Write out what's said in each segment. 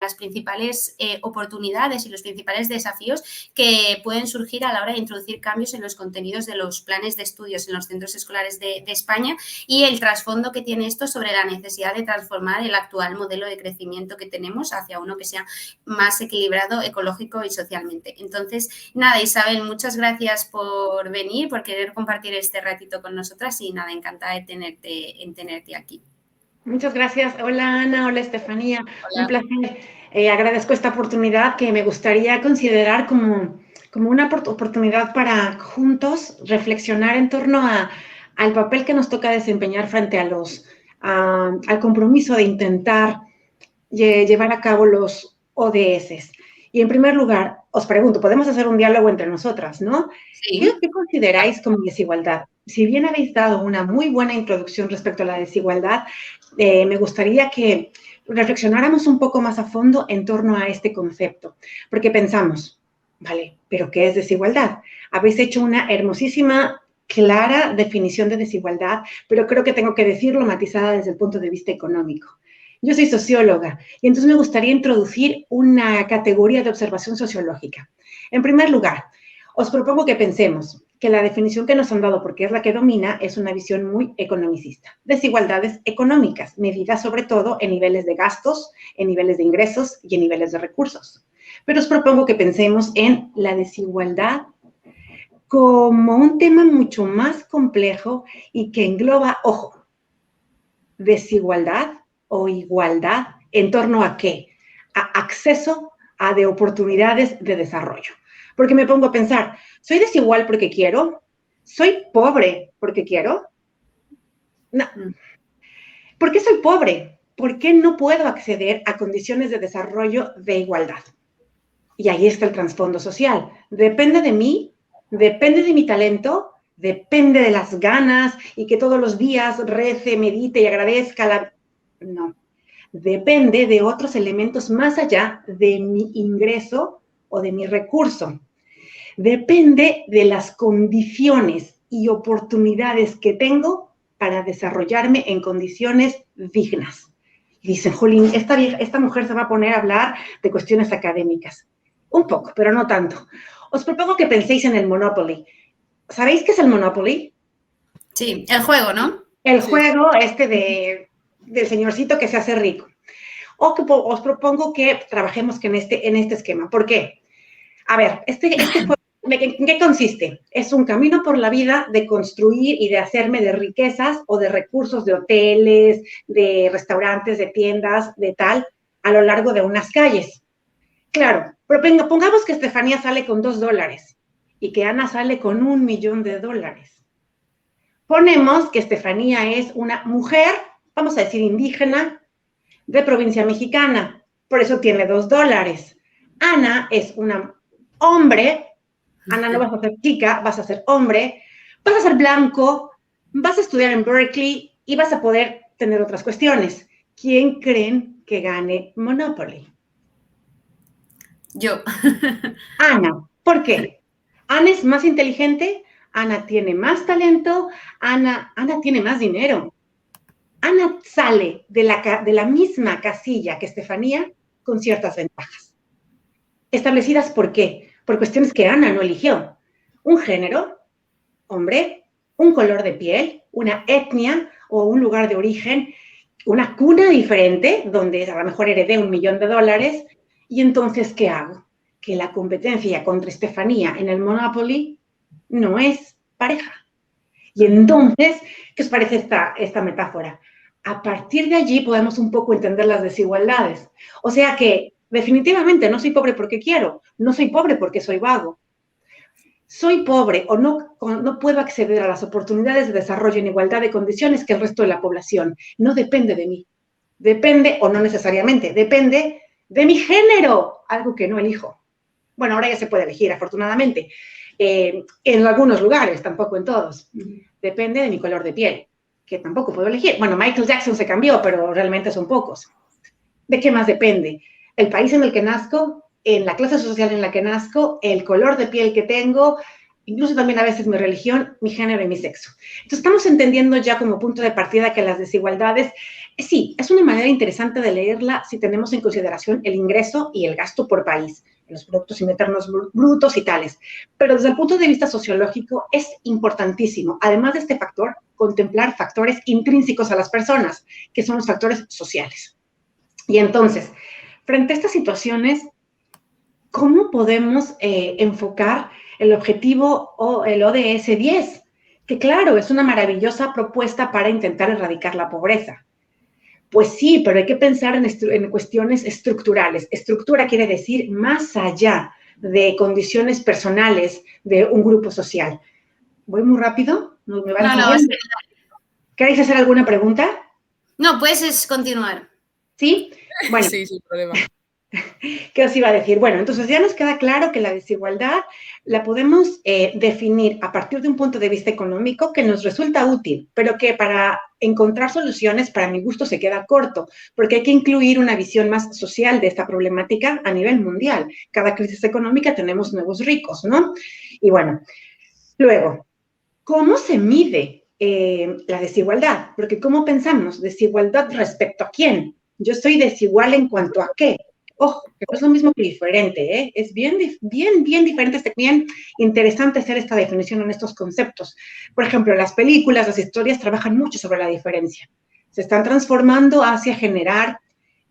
las principales oportunidades y los principales desafíos que pueden surgir a la hora de introducir cambios en los contenidos de los planes de estudios en los centros escolares de España y el trasfondo que tiene esto sobre la necesidad de transformar el actual modelo de crecimiento que tenemos hacia uno que sea más equilibrado ecológico y socialmente. Entonces, nada, Isabel, muchas gracias por venir, por querer compartir este ratito con nosotras y nada, encantada de tenerte aquí. Muchas gracias. Hola Ana, hola Estefanía. Hola. Un placer. Agradezco esta oportunidad que me gustaría considerar como una oportunidad para juntos reflexionar en torno al papel que nos toca desempeñar frente al compromiso de intentar llevar a cabo los ODS. Y en primer lugar, os pregunto, podemos hacer un diálogo entre nosotras, ¿no? Sí. ¿Qué consideráis como desigualdad? Si bien habéis dado una muy buena introducción respecto a la desigualdad, me gustaría que reflexionáramos un poco más a fondo en torno a este concepto, porque pensamos, vale, ¿pero qué es desigualdad? Habéis hecho una hermosísima, clara definición de desigualdad, pero creo que tengo que decirlo matizada desde el punto de vista económico. Yo soy socióloga y entonces me gustaría introducir una categoría de observación sociológica. En primer lugar, os propongo que pensemos que la definición que nos han dado, porque es la que domina, es una visión muy economicista. Desigualdades económicas, medidas sobre todo en niveles de gastos, en niveles de ingresos y en niveles de recursos. Pero os propongo que pensemos en la desigualdad como un tema mucho más complejo y que engloba, ojo, desigualdad o igualdad en torno a qué? A acceso a de oportunidades de desarrollo. Porque me pongo a pensar, ¿soy desigual porque quiero? ¿Soy pobre porque quiero? No. ¿Por qué soy pobre? ¿Por qué no puedo acceder a condiciones de desarrollo de igualdad? Y ahí está el trasfondo social. Depende de mí, depende de mi talento, depende de las ganas y que todos los días rece, medite y agradezca. No. Depende de otros elementos más allá de mi ingreso o de mi recurso. Depende de las condiciones y oportunidades que tengo para desarrollarme en condiciones dignas. Y dicen, jolín, esta mujer se va a poner a hablar de cuestiones académicas. Un poco, pero no tanto. Os propongo que penséis en el Monopoly. ¿Sabéis qué es el Monopoly? Sí, el juego, ¿no? El juego del señorcito que se hace rico. O que os propongo que trabajemos en este esquema. ¿Por qué? A ver, este juego, ¿en qué consiste? Es un camino por la vida de construir y de hacerme de riquezas o de recursos de hoteles, de restaurantes, de tiendas, de tal, a lo largo de unas calles. Claro, pero pongamos que Estefanía sale con $2 y que Ana sale con $1.000.000. Ponemos que Estefanía es una mujer, vamos a decir indígena, de provincia mexicana, por eso tiene $2. Ana es una hombre, Ana no vas a ser chica, vas a ser hombre, vas a ser blanco, vas a estudiar en Berkeley y vas a poder tener otras cuestiones. ¿Quién creen que gane Monopoly? Yo. Ana. ¿Por qué? Ana es más inteligente, Ana tiene más talento, Ana tiene más dinero. Ana sale de la misma casilla que Estefanía con ciertas ventajas. ¿Establecidas por qué? Por cuestiones que Ana no eligió. Un género, hombre, un color de piel, una etnia o un lugar de origen, una cuna diferente, donde a lo mejor heredé $1.000.000, y entonces, ¿qué hago? Que la competencia contra Estefanía en el Monopoly no es pareja. Y entonces, ¿qué os parece esta metáfora? A partir de allí podemos un poco entender las desigualdades. O sea que definitivamente no soy pobre porque quiero, no soy pobre porque soy vago. Soy pobre o no puedo acceder a las oportunidades de desarrollo en igualdad de condiciones que el resto de la población. No depende de mí. Depende, o no necesariamente, depende de mi género, algo que no elijo. Bueno, ahora ya se puede elegir, afortunadamente. En algunos lugares, tampoco en todos. Depende de mi color de piel, que tampoco puedo elegir. Bueno, Michael Jackson se cambió, pero realmente son pocos. ¿De qué más depende? El país en el que nazco, en la clase social en la que nazco, el color de piel que tengo, incluso también a veces mi religión, mi género y mi sexo. Entonces estamos entendiendo ya como punto de partida que las desigualdades Sí, es una manera interesante de leerla si tenemos en consideración el ingreso y el gasto por país, los productos internos brutos y tales. Pero desde el punto de vista sociológico es importantísimo, además de este factor, contemplar factores intrínsecos a las personas, que son los factores sociales. Y entonces, frente a estas situaciones, ¿cómo podemos enfocar el objetivo o el ODS 10? Que claro, es una maravillosa propuesta para intentar erradicar la pobreza. Pues sí, pero hay que pensar en cuestiones estructurales. Estructura quiere decir más allá de condiciones personales de un grupo social. ¿Voy muy rápido? ¿Me van No, siguiendo? ¿Queréis hacer alguna pregunta? No, puedes continuar. ¿Sí? Bueno. Sí, sin problema. ¿Qué os iba a decir? Bueno, entonces ya nos queda claro que la desigualdad la podemos definir a partir de un punto de vista económico que nos resulta útil, pero que para encontrar soluciones, para mi gusto, se queda corto, porque hay que incluir una visión más social de esta problemática a nivel mundial. Cada crisis económica tenemos nuevos ricos, ¿no? Y bueno, luego, ¿cómo se mide la desigualdad? Porque ¿cómo pensamos? ¿Desigualdad respecto a quién? Yo soy desigual en cuanto a qué. Ojo, que no es lo mismo que diferente, ¿eh? Es bien diferente, es bien interesante hacer esta definición en estos conceptos. Por ejemplo, las películas, las historias trabajan mucho sobre la diferencia. Se están transformando hacia generar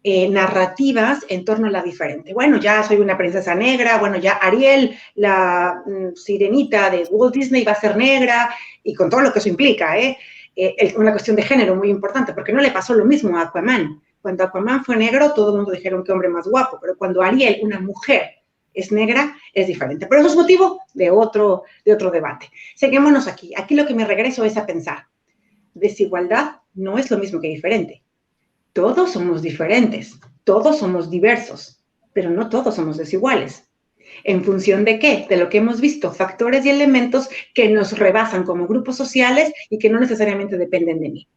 narrativas en torno a la diferente. Bueno, ya soy una princesa negra, bueno, ya Ariel, la sirenita de Walt Disney va a ser negra, y con todo lo que eso implica, una cuestión de género muy importante, porque no le pasó lo mismo a Aquaman. Cuando Aquaman fue negro, todo el mundo dijeron que hombre más guapo, pero cuando Ariel, una mujer, es negra, es diferente. Pero eso es motivo de otro debate. Seguémonos aquí. Aquí lo que me regreso es a pensar. Desigualdad no es lo mismo que diferente. Todos somos diferentes, todos somos diversos, pero no todos somos desiguales. ¿En función de qué? De lo que hemos visto, factores y elementos que nos rebasan como grupos sociales y que no necesariamente dependen de mí.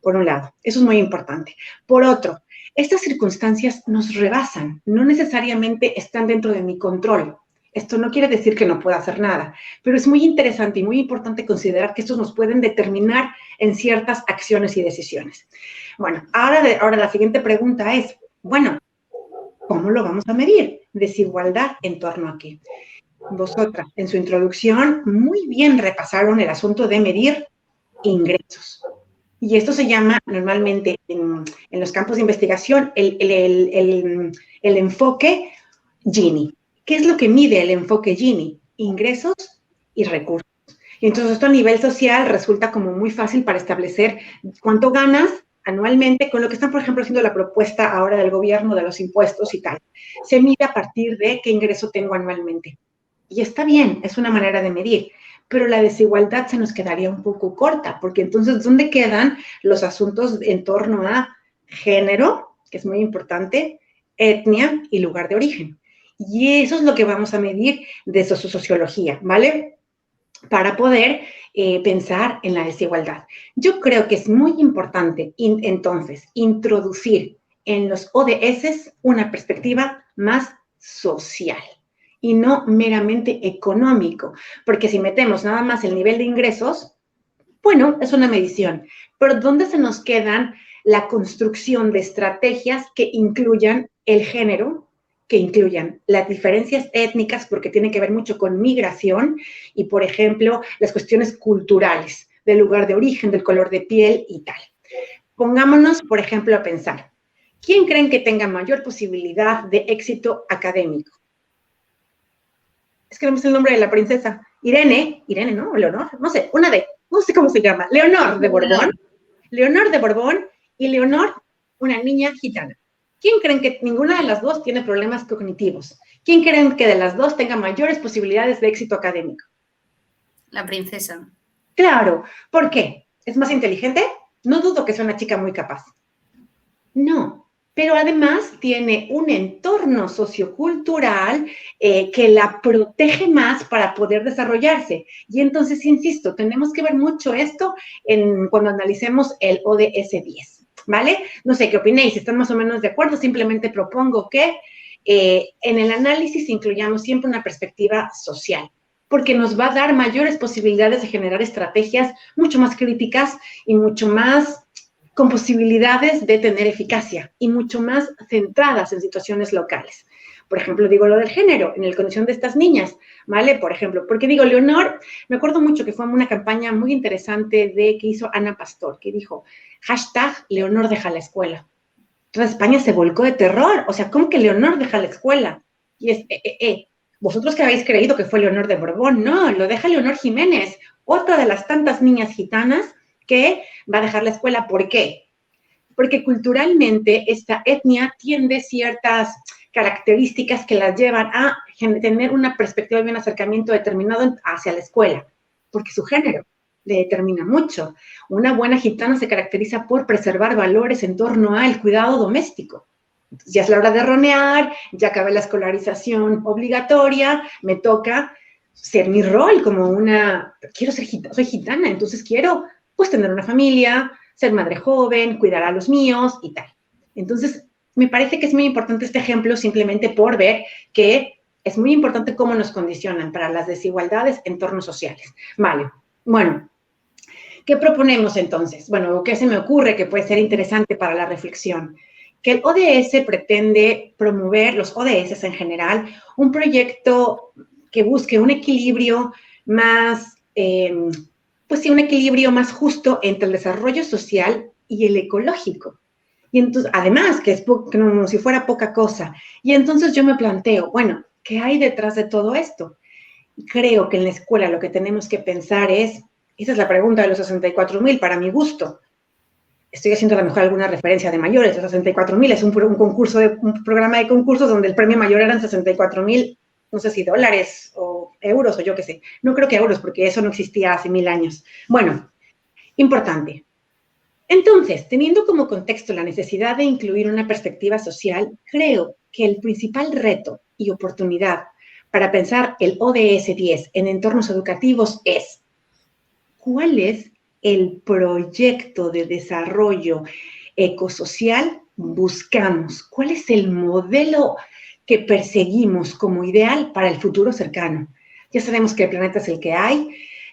Por un lado, eso es muy importante. Por otro, estas circunstancias nos rebasan, no necesariamente están dentro de mi control. Esto no quiere decir que no pueda hacer nada, pero es muy interesante y muy importante considerar que estos nos pueden determinar en ciertas acciones y decisiones. Bueno, ahora la siguiente pregunta es, bueno, ¿cómo lo vamos a medir? Desigualdad en torno a qué. Vosotras, en su introducción, muy bien repasaron el asunto de medir ingresos. Y esto se llama normalmente en los campos de investigación el enfoque Gini. ¿Qué es lo que mide el enfoque Gini? Ingresos y recursos. Y entonces esto a nivel social resulta como muy fácil para establecer cuánto ganas anualmente con lo que están, por ejemplo, haciendo la propuesta ahora del gobierno de los impuestos y tal. Se mide a partir de qué ingreso tengo anualmente. Y está bien, es una manera de medir. Pero la desigualdad se nos quedaría un poco corta, porque entonces, ¿dónde quedan los asuntos en torno a género, que es muy importante, etnia y lugar de origen? Y eso es lo que vamos a medir desde su sociología, ¿vale? Para poder pensar en la desigualdad. Yo creo que es muy importante, entonces, introducir en los ODS una perspectiva más social y no meramente económico, porque si metemos nada más el nivel de ingresos, bueno, es una medición, pero ¿dónde se nos quedan la construcción de estrategias que incluyan el género, que incluyan las diferencias étnicas, porque tiene que ver mucho con migración, y, por ejemplo, las cuestiones culturales, del lugar de origen, del color de piel y tal? Pongámonos, por ejemplo, a pensar, ¿quién creen que tenga mayor posibilidad de éxito académico? Es que no me sé el nombre de la princesa. Irene, ¿no? Leonor, no sé, no sé cómo se llama. Leonor de Borbón. Leonor de Borbón y Leonor, una niña gitana. ¿Quién creen que ninguna de las dos tiene problemas cognitivos? ¿Quién creen que de las dos tenga mayores posibilidades de éxito académico? La princesa. Claro. ¿Por qué? ¿Es más inteligente? No dudo que sea una chica muy capaz. No. Pero además tiene un entorno sociocultural que la protege más para poder desarrollarse. Y entonces, insisto, tenemos que ver mucho esto cuando analicemos el ODS 10, ¿vale? No sé qué opinéis, si están más o menos de acuerdo, simplemente propongo que en el análisis incluyamos siempre una perspectiva social, porque nos va a dar mayores posibilidades de generar estrategias mucho más críticas y mucho más con posibilidades de tener eficacia y mucho más centradas en situaciones locales. Por ejemplo, digo lo del género, en la condición de estas niñas, ¿vale? Por ejemplo, porque digo, Leonor, me acuerdo mucho que fue una campaña muy interesante que hizo Ana Pastor, que dijo, #Leonor deja la escuela. Toda España se volcó de terror, o sea, ¿cómo que Leonor deja la escuela? Y es, vosotros que habéis creído que fue Leonor de Borbón, no, lo deja Leonor Jiménez, otra de las tantas niñas gitanas que va a dejar la escuela. ¿Por qué? Porque culturalmente esta etnia tiene ciertas características que las llevan a tener una perspectiva y un acercamiento determinado hacia la escuela, porque su género le determina mucho. Una buena gitana se caracteriza por preservar valores en torno al cuidado doméstico. Entonces, ya es la hora de ronear, ya acabé la escolarización obligatoria, me toca ser mi rol como quiero ser gitana, soy gitana, entonces quiero pues tener una familia, ser madre joven, cuidar a los míos y tal. Entonces, me parece que es muy importante este ejemplo simplemente por ver que es muy importante cómo nos condicionan para las desigualdades en entornos sociales. Vale, bueno, ¿qué proponemos entonces? Bueno, ¿qué se me ocurre que puede ser interesante para la reflexión? Que el ODS pretende promover, los ODS en general, un proyecto que busque un equilibrio más, pues sí, un equilibrio más justo entre el desarrollo social y el ecológico. Y entonces, además, que es como si fuera poca cosa. Y entonces yo me planteo, bueno, ¿qué hay detrás de todo esto? Creo que en la escuela lo que tenemos que pensar es, esa es la pregunta de los 64,000 para mi gusto. Estoy haciendo a lo mejor alguna referencia de mayores, los 64,000 es un programa de concursos donde el premio mayor eran 64,000, no sé si dólares o euros o yo qué sé. No creo que euros porque eso no existía hace 1000 años. Bueno, importante. Entonces, teniendo como contexto la necesidad de incluir una perspectiva social, creo que el principal reto y oportunidad para pensar el ODS 10 en entornos educativos es ¿cuál es el proyecto de desarrollo ecosocial buscamos? ¿Cuál es el modelo que perseguimos como ideal para el futuro cercano? Ya sabemos que el planeta es el que hay,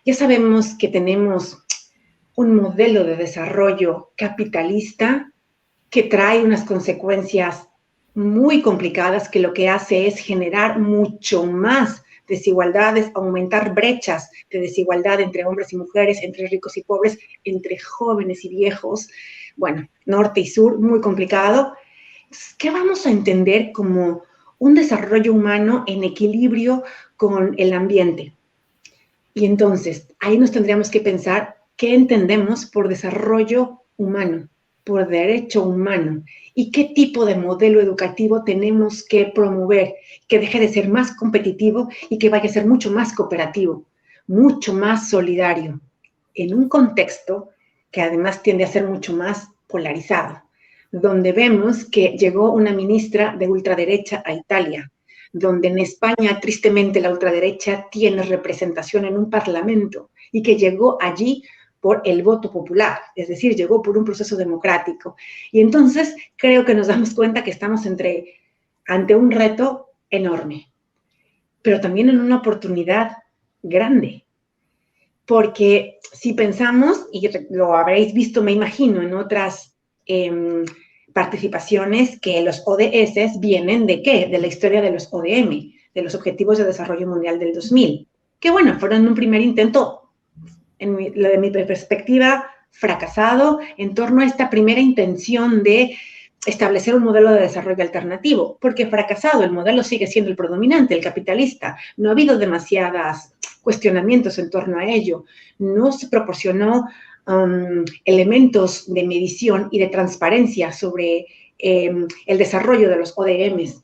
ya sabemos que tenemos un modelo de desarrollo capitalista que trae unas consecuencias muy complicadas que lo que hace es generar mucho más desigualdades, aumentar brechas de desigualdad entre hombres y mujeres, entre ricos y pobres, entre jóvenes y viejos, bueno, norte y sur, muy complicado. ¿Qué vamos a entender como un desarrollo humano en equilibrio con el ambiente? Y entonces, ahí nos tendríamos que pensar qué entendemos por desarrollo humano, por derecho humano, y qué tipo de modelo educativo tenemos que promover, que deje de ser más competitivo y que vaya a ser mucho más cooperativo, mucho más solidario, en un contexto que además tiende a ser mucho más polarizado, donde vemos que llegó una ministra de ultraderecha a Italia, donde en España, tristemente, la ultraderecha tiene representación en un parlamento y que llegó allí por el voto popular, es decir, llegó por un proceso democrático. Y entonces creo que nos damos cuenta que estamos ante un reto enorme, pero también en una oportunidad grande. Porque si pensamos, y lo habréis visto, me imagino, en otras participaciones, que los ODS vienen ¿de qué? De la historia de los ODM, de los Objetivos de Desarrollo Mundial del 2000, que bueno, fueron un primer intento, de mi perspectiva, fracasado en torno a esta primera intención de establecer un modelo de desarrollo alternativo, porque fracasado, el modelo sigue siendo el predominante, el capitalista. No ha habido demasiados cuestionamientos en torno a ello. No se proporcionó elementos de medición y de transparencia sobre el desarrollo de los ODMs.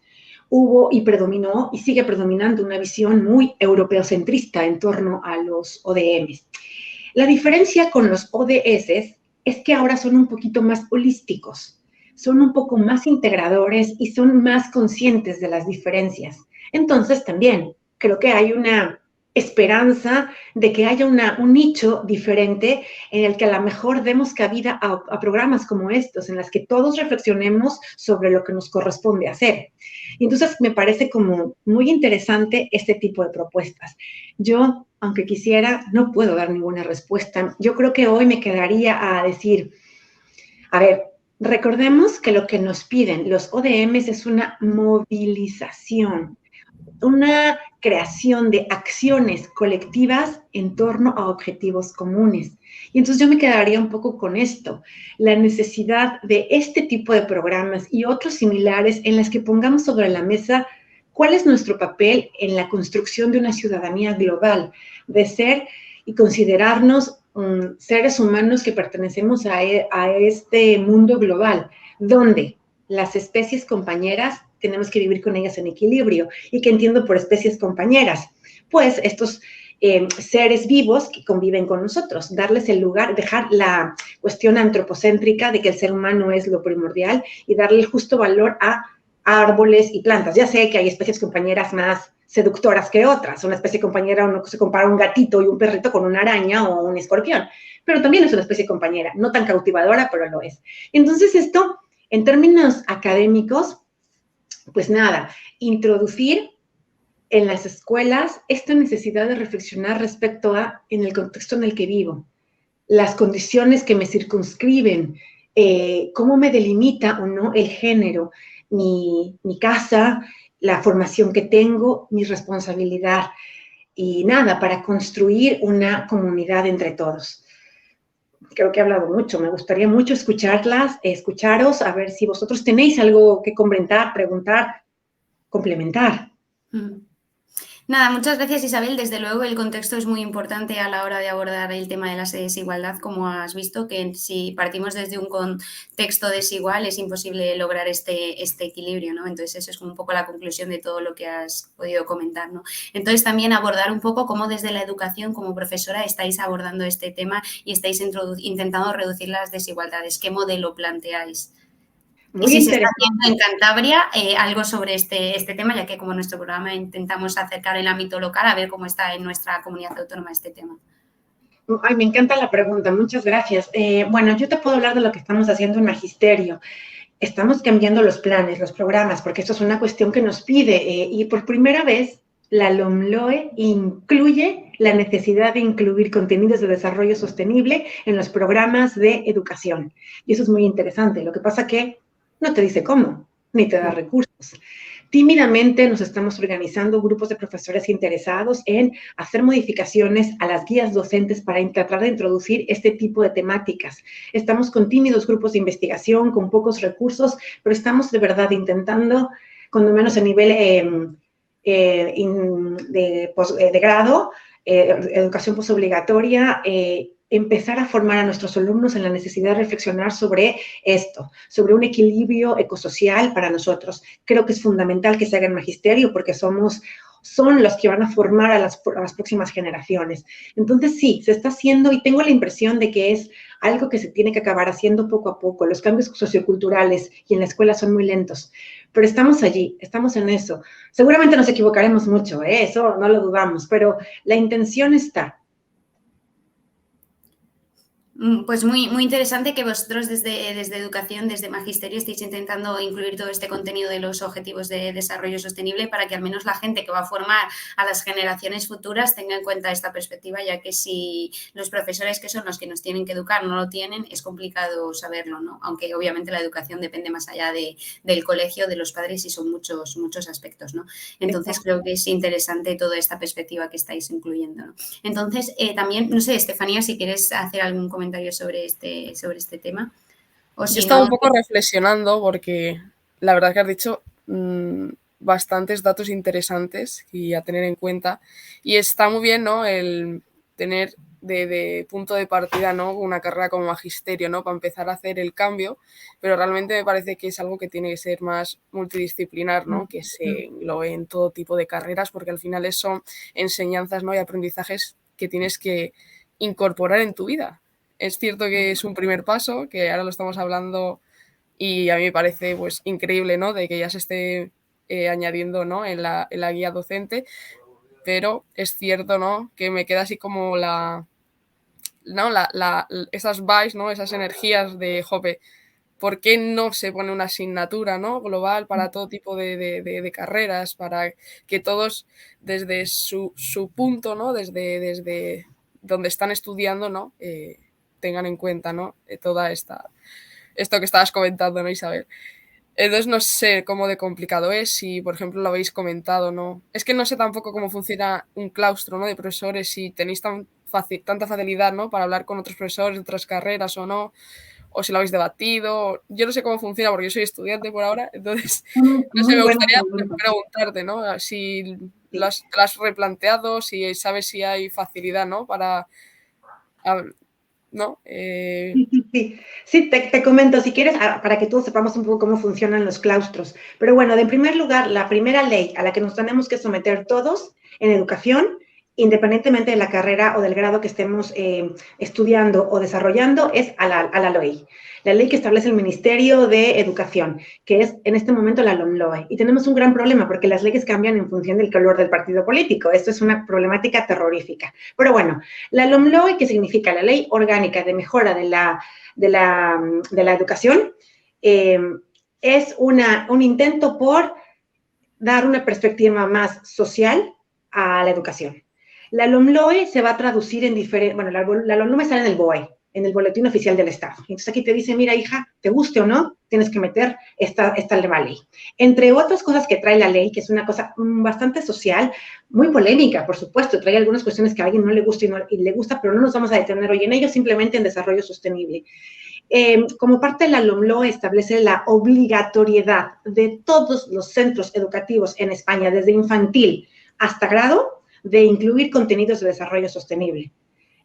Hubo y predominó y sigue predominando una visión muy europeocentrista en torno a los ODMs. La diferencia con los ODS es que ahora son un poquito más holísticos, son un poco más integradores y son más conscientes de las diferencias. Entonces, también creo que hay una esperanza de que haya un nicho diferente en el que a lo mejor demos cabida a programas como estos, en las que todos reflexionemos sobre lo que nos corresponde hacer. Y entonces me parece como muy interesante este tipo de propuestas. Yo, aunque quisiera, no puedo dar ninguna respuesta. Yo creo que hoy me quedaría a decir, A ver, recordemos que lo que nos piden los ODMs es una movilización, una creación de acciones colectivas en torno a objetivos comunes. Y entonces yo me quedaría un poco con esto, la necesidad de este tipo de programas y otros similares en las que pongamos sobre la mesa cuál es nuestro papel en la construcción de una ciudadanía global, de ser y considerarnos seres humanos que pertenecemos a este mundo global, donde las especies compañeras tenemos que vivir con ellas en equilibrio. ¿Y qué entiendo por especies compañeras? Pues estos seres vivos que conviven con nosotros, darles el lugar, dejar la cuestión antropocéntrica de que el ser humano es lo primordial y darle el justo valor a árboles y plantas. Ya sé que hay especies compañeras más seductoras que otras. Una especie compañera, uno se compara un gatito y un perrito con una araña o un escorpión, pero también es una especie compañera, no tan cautivadora, pero lo es. Entonces esto, en términos académicos, pues nada, introducir en las escuelas esta necesidad de reflexionar respecto a, en el contexto en el que vivo, las condiciones que me circunscriben, cómo me delimita o no el género, mi casa, la formación que tengo, mi responsabilidad y nada, para construir una comunidad entre todos. Creo que he hablado mucho, me gustaría mucho escucharos, a ver si vosotros tenéis algo que comentar, preguntar, complementar. Nada, muchas gracias Isabel. Desde luego el contexto es muy importante a la hora de abordar el tema de la desigualdad, como has visto, que si partimos desde un contexto desigual es imposible lograr este equilibrio, ¿no? Entonces eso es como un poco la conclusión de todo lo que has podido comentar, ¿no? Entonces también abordar un poco cómo desde la educación como profesora estáis abordando este tema y estáis intentando reducir las desigualdades. ¿Qué modelo planteáis? Y Muy si se está interesante. haciendo en Cantabria, algo sobre este tema, ya que como nuestro programa intentamos acercar el ámbito local a ver cómo está en nuestra comunidad autónoma este tema. Ay, me encanta la pregunta, muchas gracias. Bueno, yo te puedo hablar de lo que estamos haciendo en Magisterio. Estamos cambiando los planes, los programas, porque esto es una cuestión que nos pide y por primera vez la LOMLOE incluye la necesidad de incluir contenidos de desarrollo sostenible en los programas de educación. Y eso es muy interesante. Lo que pasa que no te dice cómo, ni te da recursos. Tímidamente nos estamos organizando grupos de profesores interesados en hacer modificaciones a las guías docentes para tratar de introducir este tipo de temáticas. Estamos con tímidos grupos de investigación, con pocos recursos, pero estamos de verdad intentando, cuando menos a nivel de grado, educación posobligatoria, empezar a formar a nuestros alumnos en la necesidad de reflexionar sobre esto, sobre un equilibrio ecosocial para nosotros. Creo que es fundamental que se haga en magisterio porque son los que van a formar a las próximas generaciones. Entonces, sí, se está haciendo y tengo la impresión de que es algo que se tiene que acabar haciendo poco a poco. Los cambios socioculturales y en la escuela son muy lentos, pero estamos allí, estamos en eso. Seguramente nos equivocaremos mucho, eso no lo dudamos, pero la intención está. Pues muy, muy interesante que vosotros desde educación, desde magisterio, estéis intentando incluir todo este contenido de los objetivos de desarrollo sostenible para que al menos la gente que va a formar a las generaciones futuras tenga en cuenta esta perspectiva, ya que si los profesores que son los que nos tienen que educar no lo tienen, es complicado saberlo, ¿no? Aunque obviamente la educación depende más allá del colegio, de los padres y son muchos, muchos aspectos, ¿no? Entonces creo que es interesante toda esta perspectiva que estáis incluyendo, ¿no? Entonces también, no sé, Estefanía, si quieres hacer algún comentario sobre este tema. O Yo si estaba no, un poco reflexionando porque la verdad que has dicho bastantes datos interesantes y a tener en cuenta. Y está muy bien, ¿no? El tener de punto de partida, ¿no? Una carrera como magisterio, ¿no? Para empezar a hacer el cambio, pero realmente me parece que es algo que tiene que ser más multidisciplinar, ¿no? Que se englobe en todo tipo de carreras, porque al final son enseñanzas, ¿no? Y aprendizajes que tienes que incorporar en tu vida. Es cierto que es un primer paso, que ahora lo estamos hablando y a mí me parece pues increíble, ¿no? De que ya se esté añadiendo, ¿no? en la guía docente, pero es cierto, ¿no? Que me queda así como esas vibes, ¿no? Esas energías de, jope, ¿por qué no se pone una asignatura, ¿no? Global para todo tipo de carreras, para que todos desde su punto, ¿no? Desde donde están estudiando, ¿no? Tengan en cuenta, ¿no? Toda esta esto que estabas comentando, ¿no, Isabel? Entonces no sé cómo de complicado es, si por ejemplo lo habéis comentado, ¿no? Es que no sé tampoco cómo funciona un claustro, ¿no? De profesores, si tenéis tanta facilidad, ¿no? Para hablar con otros profesores de otras carreras o no, o si lo habéis debatido. Yo no sé cómo funciona porque yo soy estudiante por ahora, entonces no sé, Muy me buena gustaría pregunta. preguntarte, ¿no? Si Sí. te lo has replanteado, si sabes si hay facilidad, ¿no? Para, ¿no? Sí, sí, te comento, si quieres, para que todos sepamos un poco cómo funcionan los claustros. Pero bueno, en primer lugar, la primera ley a la que nos tenemos que someter todos en educación, independientemente de la carrera o del grado que estemos estudiando o desarrollando, es a la ley. La ley que establece el Ministerio de Educación, que es en este momento la LOMLOE. Y tenemos un gran problema porque las leyes cambian en función del color del partido político. Esto es una problemática terrorífica. Pero bueno, la LOMLOE, que significa la Ley Orgánica de Mejora de la Educación, es un intento por dar una perspectiva más social a la educación. La LOMLOE se va a traducir en diferentes, bueno, la LOMLOE sale en el BOE, en el Boletín Oficial del Estado. Entonces aquí te dice, mira hija, te guste o no, tienes que meter esta nueva ley. Entre otras cosas que trae la ley, que es una cosa bastante social, muy polémica, por supuesto, trae algunas cuestiones que a alguien no le gusta y le gusta, pero no nos vamos a detener hoy en ello, simplemente en desarrollo sostenible. Como parte de la LOMLOE establece la obligatoriedad de todos los centros educativos en España, desde infantil hasta grado, de incluir contenidos de desarrollo sostenible.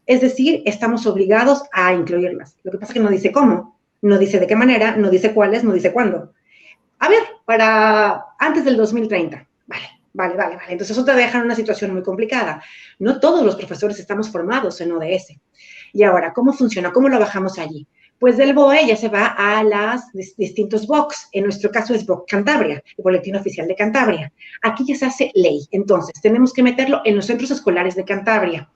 Es decir, estamos obligados a incluirlas. Lo que pasa es que no dice cómo, no dice de qué manera, no dice cuáles, no dice cuándo. A ver, para antes del 2030. Vale. Entonces eso te deja en una situación muy complicada. No todos los profesores estamos formados en ODS. Y ahora, ¿cómo funciona? ¿Cómo lo bajamos allí? Pues del BOE ya se va a los distintos BOCs. En nuestro caso es BOC Cantabria, el Boletín Oficial de Cantabria. Aquí ya se hace ley. Entonces, tenemos que meterlo en los centros escolares de Cantabria.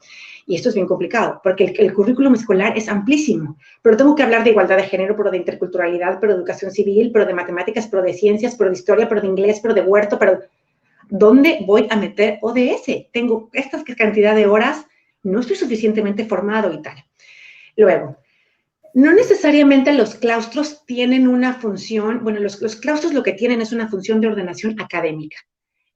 Y esto es bien complicado, porque el currículum escolar es amplísimo. Pero tengo que hablar de igualdad de género, pero de interculturalidad, pero de educación civil, pero de matemáticas, pero de ciencias, pero de historia, pero de inglés, pero de huerto, pero ¿dónde voy a meter ODS? Tengo esta cantidad de horas, no estoy suficientemente formado y tal. Luego, no necesariamente los claustros tienen una función, bueno, los claustros lo que tienen es una función de ordenación académica.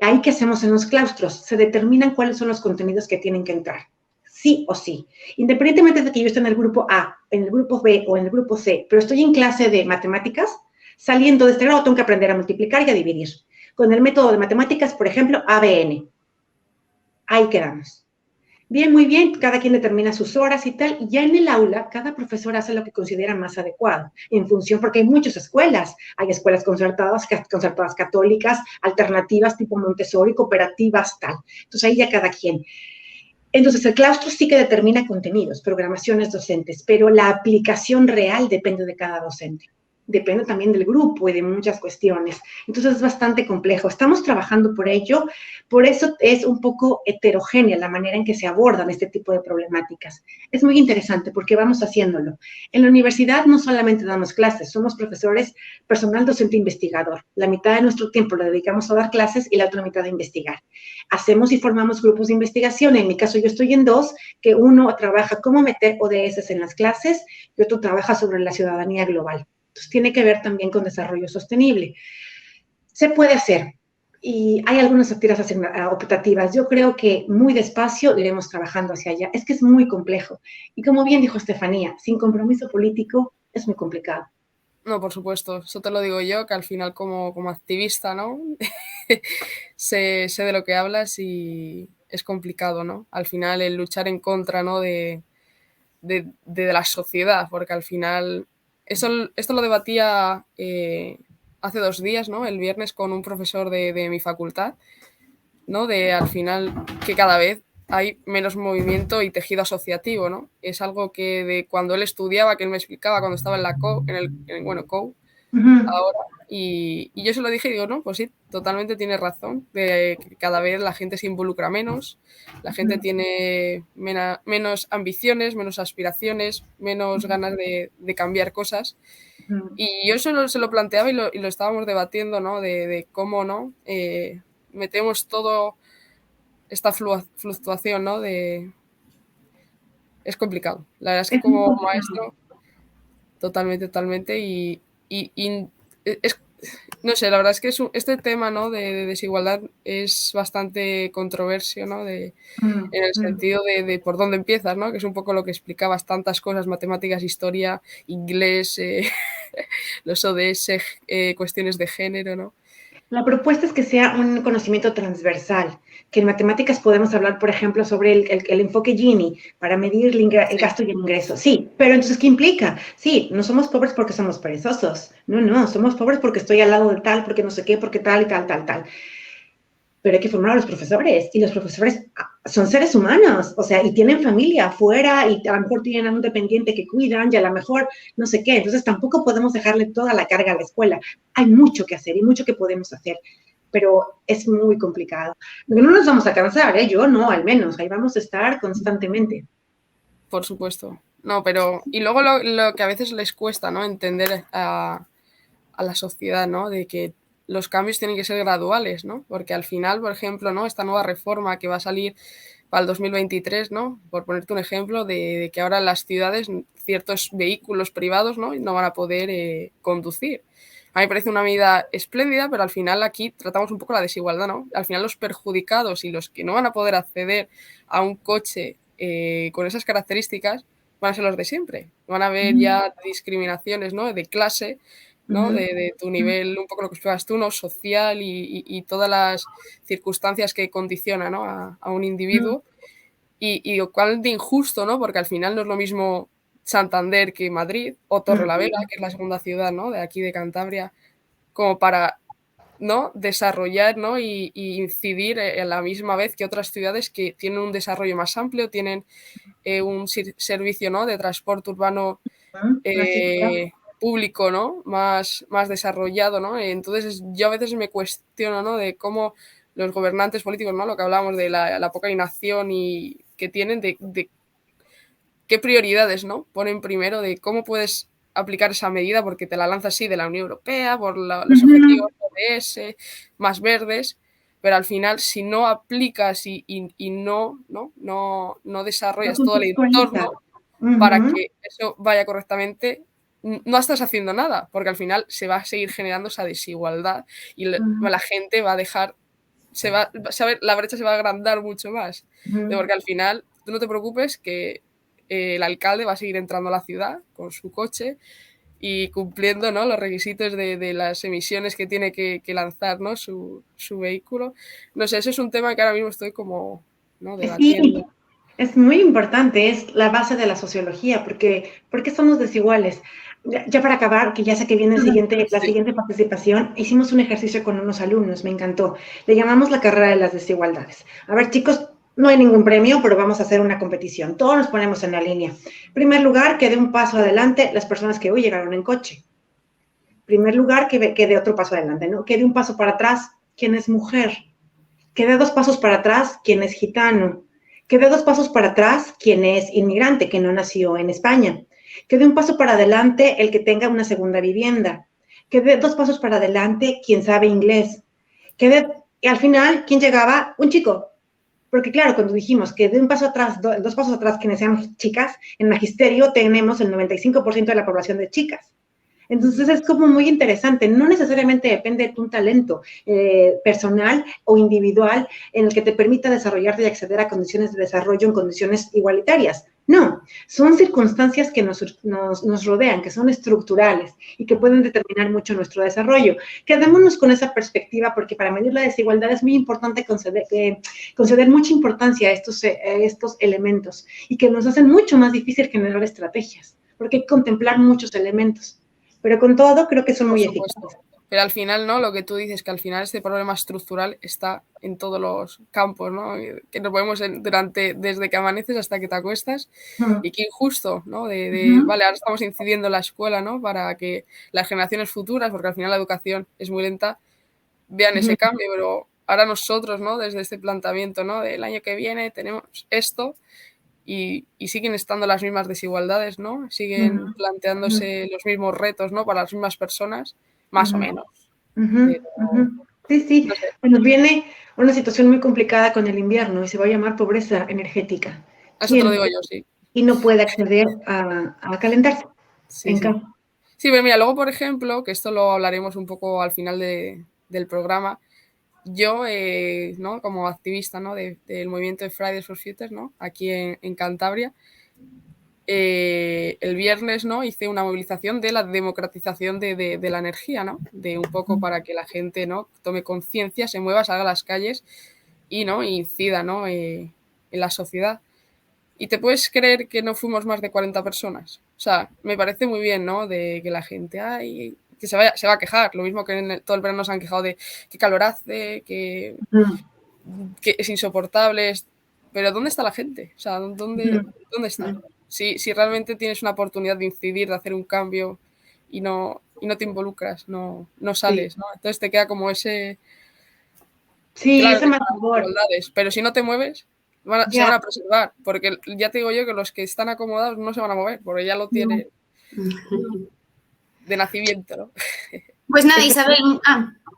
¿Ahí qué hacemos en los claustros? Se determinan cuáles son los contenidos que tienen que entrar, sí o sí. Independientemente de que yo esté en el grupo A, en el grupo B o en el grupo C, pero estoy en clase de matemáticas, saliendo de este grado tengo que aprender a multiplicar y a dividir. Con el método de matemáticas, por ejemplo, ABN. Ahí quedamos. Bien, muy bien, cada quien determina sus horas y tal, y ya en el aula cada profesor hace lo que considera más adecuado, en función, porque hay muchas escuelas, hay escuelas concertadas católicas, alternativas tipo Montessori, cooperativas, tal. Entonces ahí ya cada quien. Entonces el claustro sí que determina contenidos, programaciones docentes, pero la aplicación real depende de cada docente. Depende también del grupo y de muchas cuestiones. Entonces es bastante complejo. Estamos trabajando por ello, por eso es un poco heterogénea la manera en que se abordan este tipo de problemáticas. Es muy interesante porque vamos haciéndolo. En la universidad no solamente damos clases, somos profesores, personal docente investigador. La mitad de nuestro tiempo lo dedicamos a dar clases y la otra mitad a investigar. Hacemos y formamos grupos de investigación. En mi caso yo estoy en dos, que uno trabaja cómo meter ODS en las clases y otro trabaja sobre la ciudadanía global. Entonces, tiene que ver también con desarrollo sostenible. Se puede hacer y hay algunas actividades optativas. Yo creo que muy despacio iremos trabajando hacia allá. Es que es muy complejo. Y como bien dijo Estefanía, sin compromiso político es muy complicado. No, por supuesto, eso te lo digo yo, que al final como activista, ¿no? sé de lo que hablas y es complicado, ¿no? Al final el luchar en contra, ¿no? de la sociedad, porque al final esto lo debatía hace 2 días, ¿no? El viernes con un profesor de mi facultad, ¿no? De al final que cada vez hay menos movimiento y tejido asociativo, ¿no? Es algo que de cuando él estudiaba, que él me explicaba cuando estaba en la COU, COU, ahora, y yo se lo dije y digo, no, pues sí, totalmente tienes razón, de que cada vez la gente se involucra menos, la gente tiene menos ambiciones, menos aspiraciones, menos ganas de cambiar cosas. Y yo se lo planteaba y lo estábamos debatiendo, ¿no? De cómo, ¿no? Metemos todo esta fluctuación, ¿no? Es complicado. La verdad es que como maestro Totalmente, totalmente. Y es, no sé, la verdad es que este tema, ¿no? de desigualdad es bastante controversio, ¿no? En el sentido de por dónde empiezas, ¿no? Que es un poco lo que explicabas, tantas cosas, matemáticas, historia, inglés, los ODS, cuestiones de género, ¿no? La propuesta es que sea un conocimiento transversal, que en matemáticas podemos hablar, por ejemplo, sobre el enfoque Gini para medir el gasto y el ingreso. Sí, pero entonces, ¿qué implica? Sí, no somos pobres porque somos perezosos. No, somos pobres porque estoy al lado de tal, porque no sé qué, porque tal y tal, tal, tal. Pero hay que formar a los profesores, y los profesores son seres humanos, o sea, y tienen familia afuera, y a lo mejor tienen a un dependiente que cuidan, y a lo mejor no sé qué, entonces tampoco podemos dejarle toda la carga a la escuela. Hay mucho que hacer y mucho que podemos hacer, pero es muy complicado. No nos vamos a cansar, ¿eh? Yo no, al menos, ahí vamos a estar constantemente. Por supuesto. No, pero... Y luego lo que a veces les cuesta, ¿no? Entender a la sociedad, ¿no? De que los cambios tienen que ser graduales, ¿no? Porque al final, por ejemplo, ¿no? Esta nueva reforma que va a salir para el 2023, ¿no? Por ponerte un ejemplo, de que ahora en las ciudades ciertos vehículos privados, ¿no? No van a poder conducir. A mí me parece una medida espléndida, pero al final aquí tratamos un poco la desigualdad, ¿no? Al final los perjudicados y los que no van a poder acceder a un coche con esas características van a ser los de siempre. Van a haber ya discriminaciones, ¿no? De clase, ¿no? De tu nivel, un poco lo que explicabas tú, ¿no? Social y todas las circunstancias que condicionan, ¿no? a un individuo. Y lo cual de injusto, ¿no? Porque al final no es lo mismo Santander que Madrid o Torrelavega, que es la segunda ciudad, ¿no? De aquí de Cantabria, como para, ¿no? Desarrollar, ¿no? y incidir a la misma vez que otras ciudades que tienen un desarrollo más amplio, tienen un servicio, ¿no? De transporte urbano público, ¿no? Más desarrollado, ¿no? Entonces yo a veces me cuestiono, ¿no? De cómo los gobernantes políticos, ¿no? Lo que hablábamos de la poca inacción y que tienen de qué prioridades, ¿no? Ponen primero de cómo puedes aplicar esa medida porque te la lanza así de la Unión Europea por los objetivos ODS más verdes, pero al final si no aplicas y no desarrollas todo el entorno para que eso vaya correctamente, no estás haciendo nada, porque al final se va a seguir generando esa desigualdad y la gente va a dejar, la brecha se va a agrandar mucho más, porque al final tú no te preocupes que el alcalde va a seguir entrando a la ciudad con su coche y cumpliendo, ¿no? Los requisitos de las emisiones que tiene que lanzar, ¿no? Su vehículo. No sé, ese es un tema que ahora mismo estoy como, ¿no? Debatiendo. Sí, es muy importante, es la base de la sociología, porque ¿por qué somos desiguales? Ya para acabar, que ya sé que viene la siguiente participación, hicimos un ejercicio con unos alumnos, me encantó. Le llamamos la carrera de las desigualdades. A ver, chicos, no hay ningún premio, pero vamos a hacer una competición. Todos nos ponemos en la línea. Primer lugar, que dé un paso adelante las personas que hoy llegaron en coche. Primer lugar, que dé otro paso adelante, ¿no? Que dé un paso para atrás quien es mujer. Que dé 2 pasos para atrás quien es gitano. Que dé 2 pasos para atrás quien es inmigrante, que no nació en España. Que dé un paso para adelante el que tenga una segunda vivienda. Que dé 2 pasos para adelante quien sabe inglés. Y al final, ¿quién llegaba? Un chico. Porque claro, cuando dijimos que de un paso atrás, 2 pasos atrás quienes sean chicas, en magisterio tenemos el 95% de la población de chicas. Entonces es como muy interesante, no necesariamente depende de un talento personal o individual en el que te permita desarrollarte y acceder a condiciones de desarrollo en condiciones igualitarias. No, son circunstancias que nos rodean, que son estructurales y que pueden determinar mucho nuestro desarrollo. Quedémonos con esa perspectiva porque para medir la desigualdad es muy importante conceder mucha importancia a estos elementos y que nos hacen mucho más difícil generar estrategias, porque hay que contemplar muchos elementos. Pero con todo creo que son muy eficaces. Pero al final, ¿no? Lo que tú dices, que al final este problema estructural está en todos los campos, ¿no? Que nos vemos desde que amaneces hasta que te acuestas. Y qué injusto, ¿no? Vale, ahora estamos incidiendo en la escuela, ¿no? Para que las generaciones futuras, porque al final la educación es muy lenta, vean ese cambio, pero ahora nosotros, ¿no? Desde este planteamiento, ¿no? Del año que viene tenemos esto y siguen estando las mismas desigualdades, ¿no? Siguen planteándose los mismos retos, ¿no? Para las mismas personas, más o menos. Sí. No sé. Nos viene una situación muy complicada con el invierno y se va a llamar pobreza energética. Eso te lo digo yo, sí. Y no puede acceder a calentarse. Sí, sí. Sí, pero mira, luego, por ejemplo, que esto lo hablaremos un poco al final del programa, yo, ¿no? Como activista, ¿no? del movimiento de Fridays for Future, ¿no? Aquí en Cantabria, el viernes, ¿no? Hice una movilización de la democratización de la energía, ¿no? De un poco para que la gente, ¿no? Tome conciencia, se mueva, salga a las calles y, ¿no? Incida, ¿no? En la sociedad. Y te puedes creer que no fuimos más de 40 personas. O sea, me parece muy bien, ¿no? De que la gente, ay, que se va a quejar. Lo mismo que en todo el verano se han quejado de qué calor hace, que es insoportable. Pero ¿dónde está la gente? O sea, ¿dónde está? Si realmente tienes una oportunidad de incidir, de hacer un cambio y no te involucras, no sales, ¿no? Entonces te queda como ese... Sí, claro, ese más favor. pero si no te mueves, se van a preservar, porque ya te digo yo que los que están acomodados no se van a mover, porque ya lo tienen de nacimiento, ¿no? Pues nada, Isabel,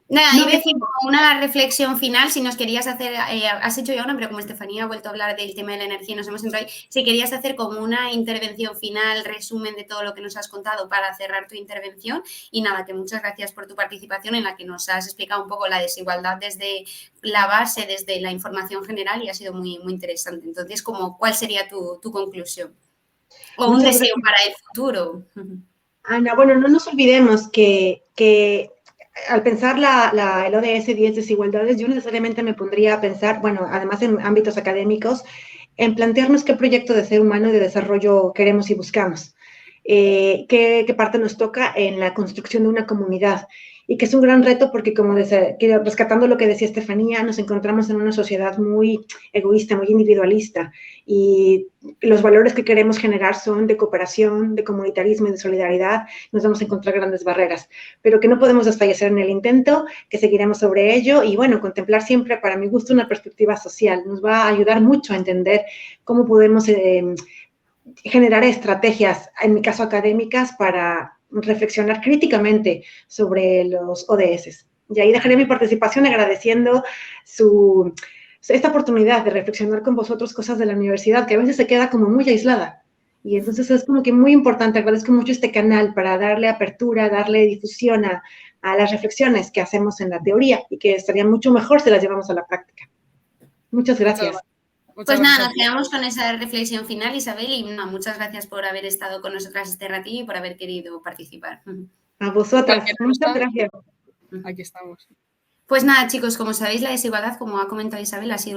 iba a decir como una reflexión final, si nos querías hacer, has hecho ya una, pero como Estefanía ha vuelto a hablar del tema de la energía, nos hemos entrado ahí, si querías hacer como una intervención final, resumen de todo lo que nos has contado para cerrar tu intervención, y nada, que muchas gracias por tu participación en la que nos has explicado un poco la desigualdad desde la base, desde la información general, y ha sido muy, muy interesante. Entonces, ¿cuál sería tu conclusión? O un deseo para el futuro. Ana, bueno, no nos olvidemos que al pensar el ODS 10 desigualdades, yo necesariamente me pondría a pensar, bueno, además en ámbitos académicos, en plantearnos qué proyecto de ser humano y de desarrollo queremos y buscamos. Qué parte nos toca en la construcción de una comunidad. Y que es un gran reto porque, como rescatando lo que decía Estefanía, nos encontramos en una sociedad muy egoísta, muy individualista. Y los valores que queremos generar son de cooperación, de comunitarismo y de solidaridad. Nos vamos a encontrar grandes barreras, pero que no podemos desfallecer en el intento, que seguiremos sobre ello y, bueno, contemplar siempre, para mi gusto, una perspectiva social. Nos va a ayudar mucho a entender cómo podemos generar estrategias, en mi caso académicas, para reflexionar críticamente sobre los ODS. Y ahí dejaré mi participación agradeciendo esta oportunidad de reflexionar con vosotros cosas de la universidad, que a veces se queda como muy aislada. Y entonces es como que muy importante, agradezco mucho este canal para darle apertura, darle difusión a las reflexiones que hacemos en la teoría y que estaría mucho mejor si las llevamos a la práctica. Muchas gracias. Pues nada, nos quedamos con esa reflexión final, Isabel, y muchas gracias por haber estado con nosotras este ratillo y por haber querido participar. A vosotras, muchas gracias. Aquí estamos. Pues nada, chicos, como sabéis, la desigualdad, como ha comentado Isabel, ha sido una